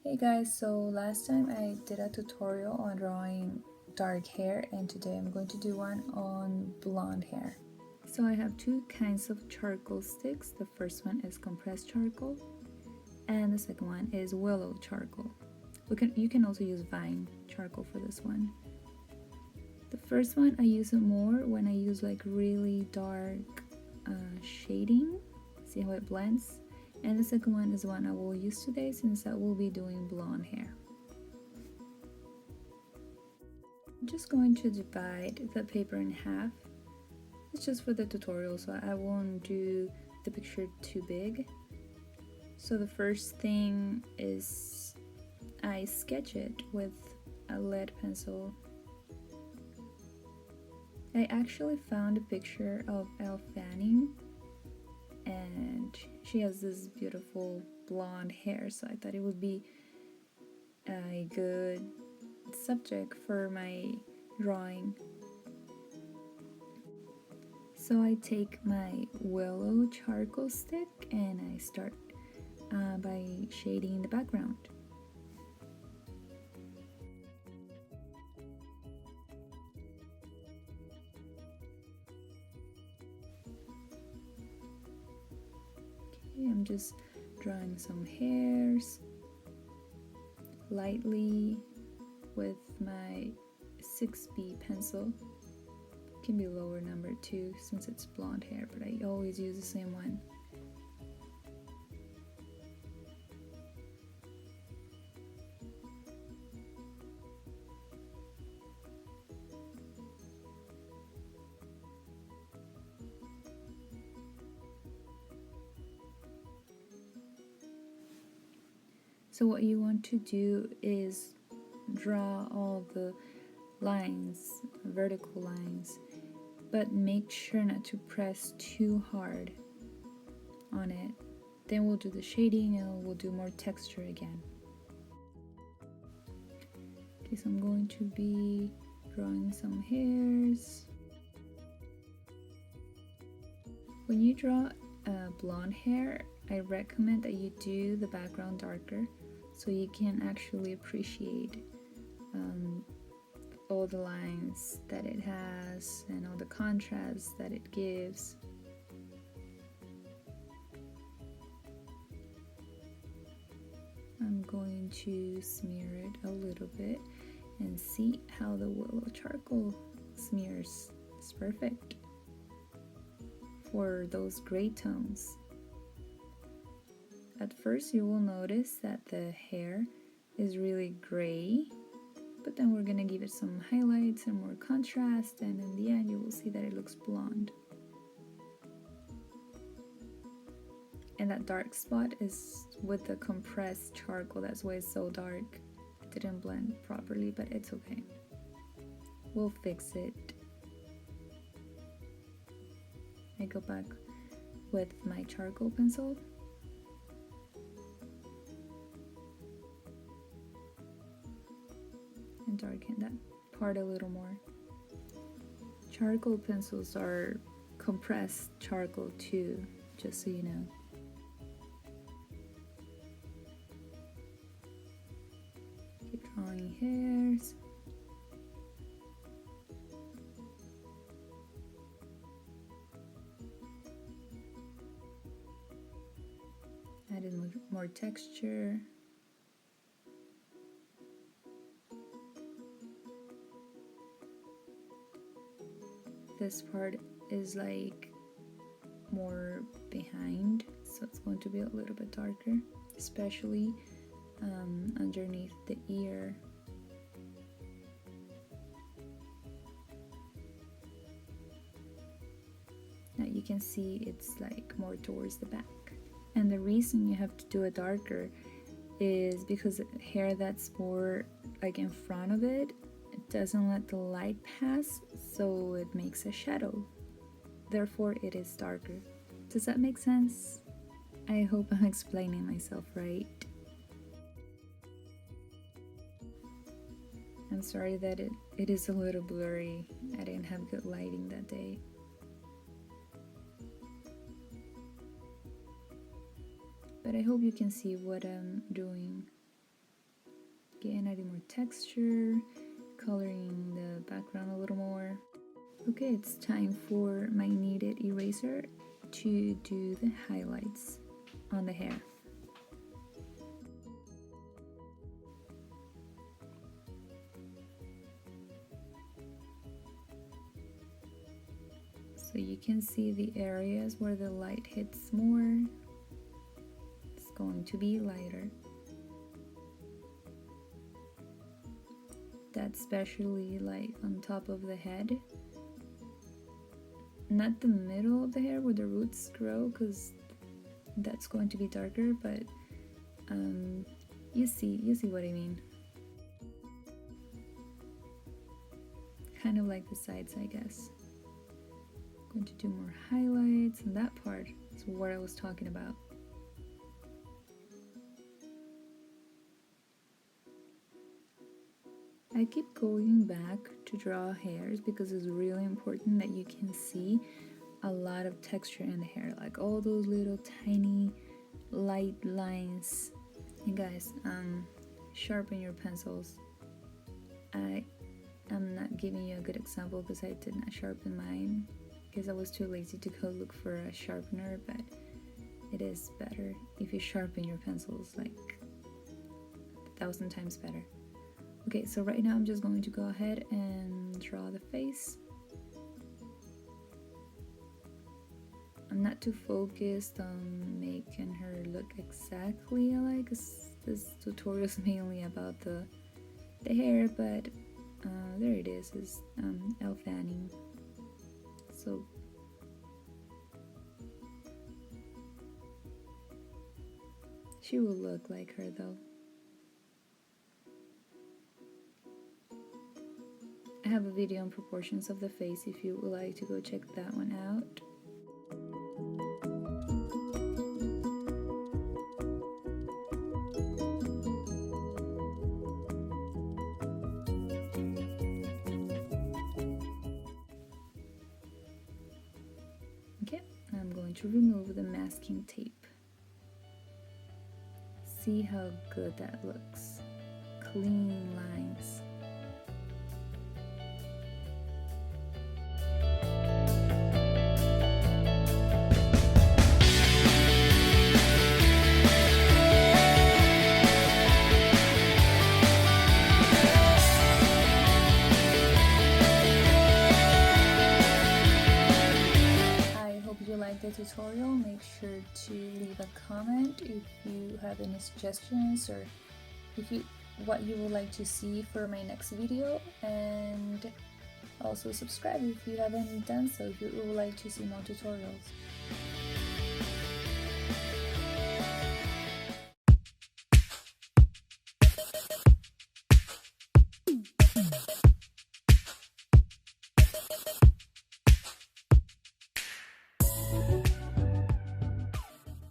Hey guys, so last time I did a tutorial on drawing dark hair and today I'm going to do one on blonde hair. So I have two kinds of charcoal sticks. The first one is compressed charcoal and the second one is willow charcoal. You can also use vine charcoal for this one. The first one I use it more when I use like really dark shading. See how it blends? And the second one is one I will use today since I will be doing blonde hair. I'm just going to divide the paper in half. It's just for the tutorial, so I won't do the picture too big. So the first thing is I sketch it with a lead pencil. I actually found a picture of Elle Fanning and she has this beautiful blonde hair, so I thought it would be a good subject for my drawing. So I take my willow charcoal stick and I start by shading the background. Okay, I'm just drawing some hairs lightly with my 6B pencil. It can be lower number 2 since it's blonde hair, but I always use the same one. So what you want to do is draw all the lines, vertical lines, but make sure not to press too hard on it. Then we'll do the shading and we'll do more texture again. Okay, so I'm going to be drawing some hairs. When you draw blonde hair, I recommend that you do the background darker so you can actually appreciate all the lines that it has and all the contrast that it gives. I'm going to smear it a little bit and see how the willow charcoal smears. It's perfect for those gray tones. At first you will notice that the hair is really gray, but then we're gonna give it some highlights and more contrast, and in the end you will see that it looks blonde. And that dark spot is with the compressed charcoal, that's why it's so dark. It didn't blend properly, but it's okay. We'll fix it. I go back with my charcoal pencil. And darken that part a little more. Charcoal pencils are compressed charcoal too, just so you know. Keep drawing hairs. Adding more texture. This part is like more behind, so it's going to be a little bit darker, especially underneath the ear. Now you can see it's like more towards the back. And the reason you have to do it darker is because hair that's more like in front of it doesn't let the light pass, so it makes a shadow. Therefore, it is darker. Does that make sense? I hope I'm explaining myself right. I'm sorry that it is a little blurry. I didn't have good lighting that day. But I hope you can see what I'm doing. Again, adding more texture, coloring the background a little more. Okay, it's time for my kneaded eraser to do the highlights on the hair. So you can see the areas where the light hits more. It's going to be lighter. That's especially like on top of the head. Not the middle of the hair where the roots grow, because that's going to be darker, but you see what I mean. Kind of like the sides, I guess. Going to do more highlights, and that part is what I was talking about. I keep going back to draw hairs because it's really important that you can see a lot of texture in the hair, like all those little tiny light lines. And guys, sharpen your pencils. I'm not giving you a good example because I did not sharpen mine because I was too lazy to go look for a sharpener, but it is better if you sharpen your pencils, like 1,000 times better. Okay, so right now I'm just going to go ahead and draw the face. I'm not too focused on making her look exactly alike, because this tutorial is mainly about the hair, but there it is Elle Fanning. So she will look like her though. I have a video on proportions of the face if you would like to go check that one out. Okay, I'm going to remove the masking tape. See how good that looks. Clean lines. The tutorial, make sure to leave a comment if you have any suggestions, or what you would like to see for my next video, and also subscribe if you haven't done so, if you would like to see more tutorials.